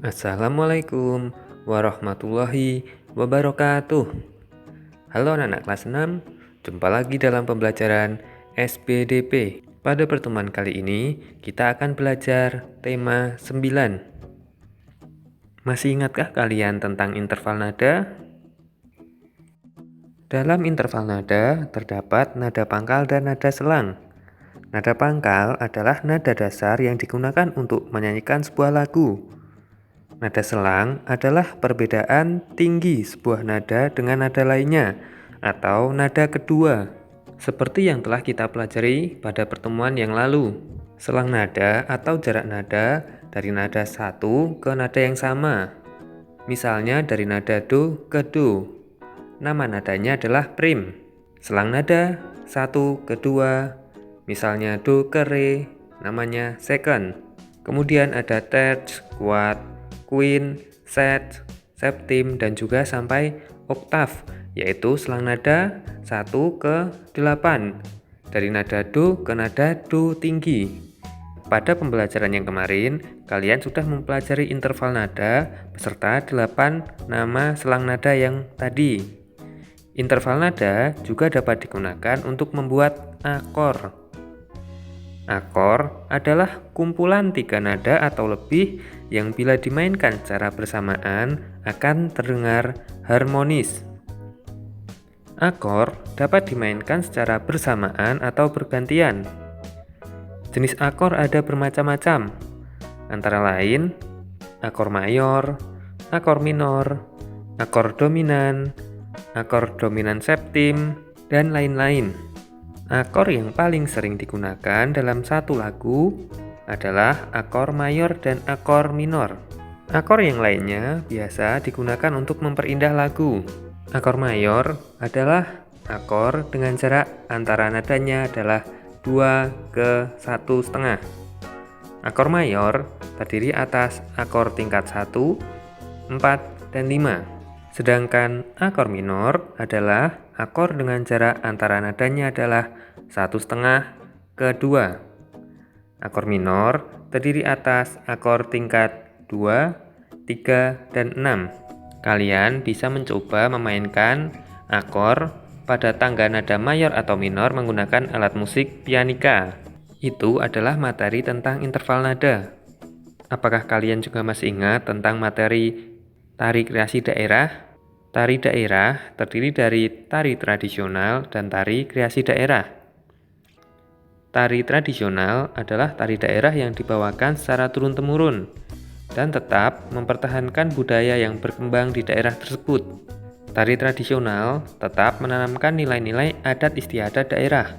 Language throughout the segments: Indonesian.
Assalamualaikum warahmatullahi wabarakatuh. Halo anak-anak kelas 6, jumpa lagi dalam pembelajaran SPDP. Pada pertemuan kali ini, kita akan belajar tema 9. Masih ingatkah kalian tentang interval nada? Dalam interval nada, terdapat nada pangkal dan nada selang. Nada pangkal adalah nada dasar yang digunakan untuk menyanyikan sebuah lagu. Nada selang adalah perbedaan tinggi sebuah nada dengan nada lainnya atau nada kedua, seperti yang telah kita pelajari pada pertemuan yang lalu. Selang nada atau jarak nada dari nada satu ke nada yang sama. Misalnya dari nada do ke do. Nama nadanya adalah prim. Selang nada satu ke dua, misalnya do ke re, namanya second. Kemudian ada terce, quart, quint, sixth, septim, dan juga sampai oktav, yaitu selang nada 1 ke 8 dari nada do ke nada do tinggi. Pada pembelajaran yang kemarin, kalian sudah mempelajari interval nada beserta 8 nama selang nada yang tadi. Interval nada juga dapat digunakan untuk membuat akor. Akor adalah kumpulan 3 nada atau lebih yang bila dimainkan secara bersamaan akan terdengar harmonis. Akor dapat dimainkan secara bersamaan atau bergantian. Jenis akor ada bermacam-macam, antara lain akor mayor, akor minor, akor dominan septim, dan lain-lain. Akor yang paling sering digunakan dalam satu lagu adalah akor mayor dan akor minor. Akor yang lainnya biasa digunakan untuk memperindah lagu. Akor mayor adalah akor dengan jarak antara nadanya adalah 2 ke 1,5. Akor mayor terdiri atas akor tingkat 1, 4, dan 5. Sedangkan akor minor adalah akor dengan jarak antara nadanya adalah 1,5 ke 2. Akor minor terdiri atas akor tingkat 2, 3, dan 6. Kalian bisa mencoba memainkan akor pada tangga nada mayor atau minor menggunakan alat musik pianika. Itu adalah materi tentang interval nada. Apakah kalian juga masih ingat tentang materi tari kreasi daerah? Tari daerah terdiri dari tari tradisional dan tari kreasi daerah. Tari tradisional adalah tari daerah yang dibawakan secara turun-temurun dan tetap mempertahankan budaya yang berkembang di daerah tersebut. Tari tradisional tetap menanamkan nilai-nilai adat istiadat daerah,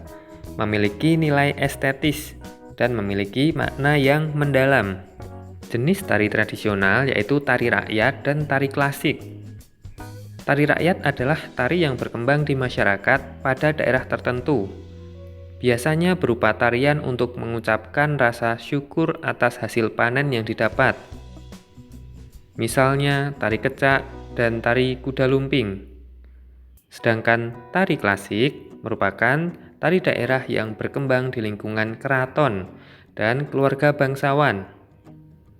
memiliki nilai estetis, dan memiliki makna yang mendalam. Jenis tari tradisional yaitu tari rakyat dan tari klasik. Tari rakyat adalah tari yang berkembang di masyarakat pada daerah tertentu. Biasanya berupa tarian untuk mengucapkan rasa syukur atas hasil panen yang didapat. Misalnya tari kecak dan tari kuda lumping. Sedangkan tari klasik merupakan tari daerah yang berkembang di lingkungan keraton dan keluarga bangsawan.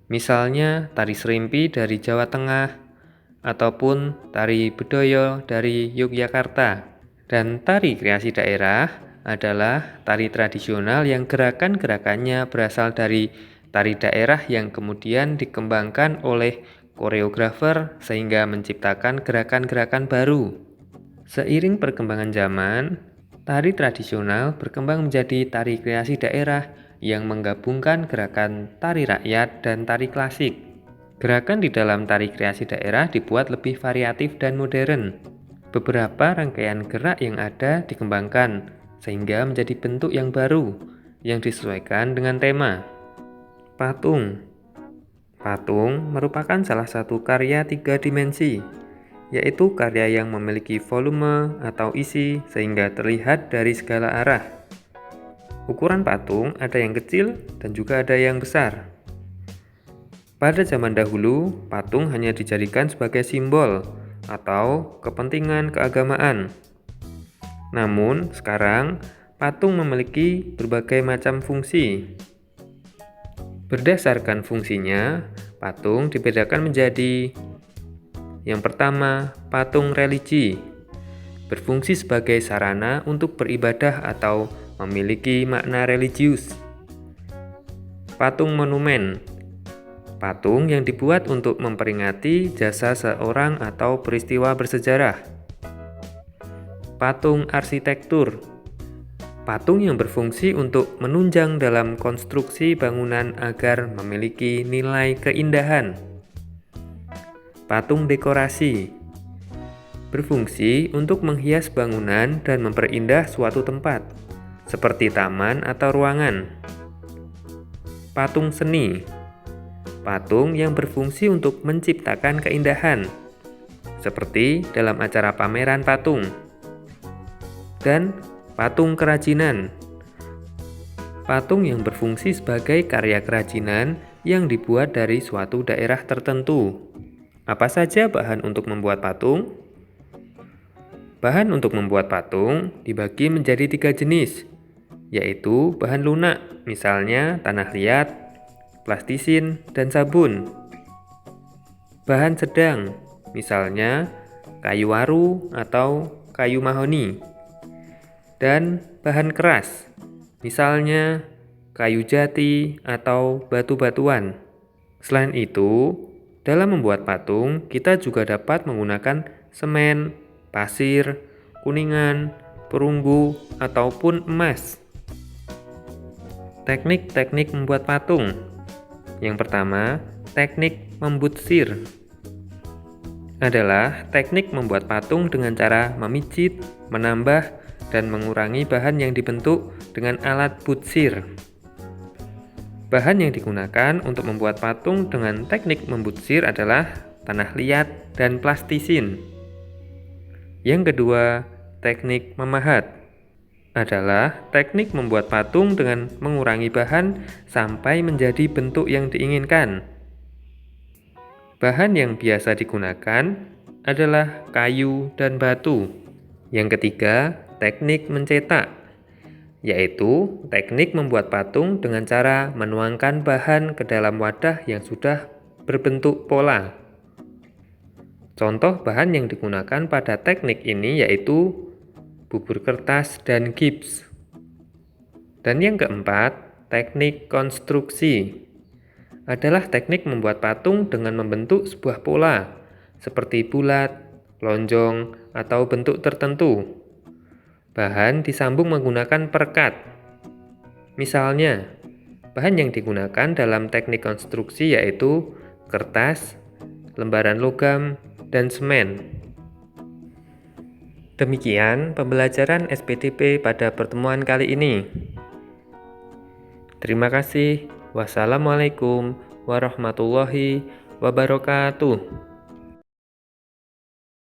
Misalnya tari serimpi dari Jawa Tengah, ataupun tari bedoyo dari Yogyakarta. Dan tari kreasi daerah adalah tari tradisional yang gerakan-gerakannya berasal dari tari daerah yang kemudian dikembangkan oleh koreografer sehingga menciptakan gerakan-gerakan baru. Seiring perkembangan zaman, tari tradisional berkembang menjadi tari kreasi daerah yang menggabungkan gerakan tari rakyat dan tari klasik. Gerakan di dalam tari kreasi daerah dibuat lebih variatif dan modern. Beberapa rangkaian gerak yang ada dikembangkan sehingga menjadi bentuk yang baru yang disesuaikan dengan tema. Patung. Patung merupakan salah satu karya 3 dimensi, yaitu karya yang memiliki volume atau isi sehingga terlihat dari segala arah. Ukuran patung ada yang kecil dan juga ada yang besar. Pada zaman dahulu, patung hanya dijadikan sebagai simbol atau kepentingan keagamaan. Namun, sekarang patung memiliki berbagai macam fungsi. Berdasarkan fungsinya, patung dibedakan menjadi: yang pertama, patung religi, berfungsi sebagai sarana untuk beribadah atau memiliki makna religius. Patung monumen, patung yang dibuat untuk memperingati jasa seorang atau peristiwa bersejarah. Patung arsitektur, patung yang berfungsi untuk menunjang dalam konstruksi bangunan agar memiliki nilai keindahan. Patung dekorasi, berfungsi untuk menghias bangunan dan memperindah suatu tempat, seperti taman atau ruangan. Patung seni, patung yang berfungsi untuk menciptakan keindahan, seperti dalam acara pameran patung. Dan patung kerajinan, patung yang berfungsi sebagai karya kerajinan yang dibuat dari suatu daerah tertentu. Apa saja bahan untuk membuat patung? Bahan untuk membuat patung dibagi menjadi 3 jenis, yaitu bahan lunak, misalnya tanah liat, plastisin, dan sabun. Bahan sedang, misalnya kayu waru atau kayu mahoni. Dan bahan keras, misalnya kayu jati atau batu-batuan. Selain itu, dalam membuat patung, kita juga dapat menggunakan semen, pasir, kuningan, perunggu, ataupun emas. Teknik-teknik membuat patung. Yang pertama, teknik membutsir adalah teknik membuat patung dengan cara memijit, menambah, dan mengurangi bahan yang dibentuk dengan alat butsir. Bahan yang digunakan untuk membuat patung dengan teknik membutsir adalah tanah liat dan plastisin. Yang kedua, teknik memahat adalah teknik membuat patung dengan mengurangi bahan sampai menjadi bentuk yang diinginkan. Bahan yang biasa digunakan adalah kayu dan batu. Yang ketiga, teknik mencetak, yaitu teknik membuat patung dengan cara menuangkan bahan ke dalam wadah yang sudah berbentuk pola. Contoh bahan yang digunakan pada teknik ini yaitu bubur kertas dan gips. Dan yang keempat, teknik konstruksi adalah teknik membuat patung dengan membentuk sebuah pola, seperti bulat, lonjong, atau bentuk tertentu. Bahan disambung menggunakan perekat. Misalnya, bahan yang digunakan dalam teknik konstruksi yaitu kertas, lembaran logam, dan semen. Demikian pembelajaran SPTP pada pertemuan kali ini. Terima kasih. Wassalamualaikum warahmatullahi wabarakatuh.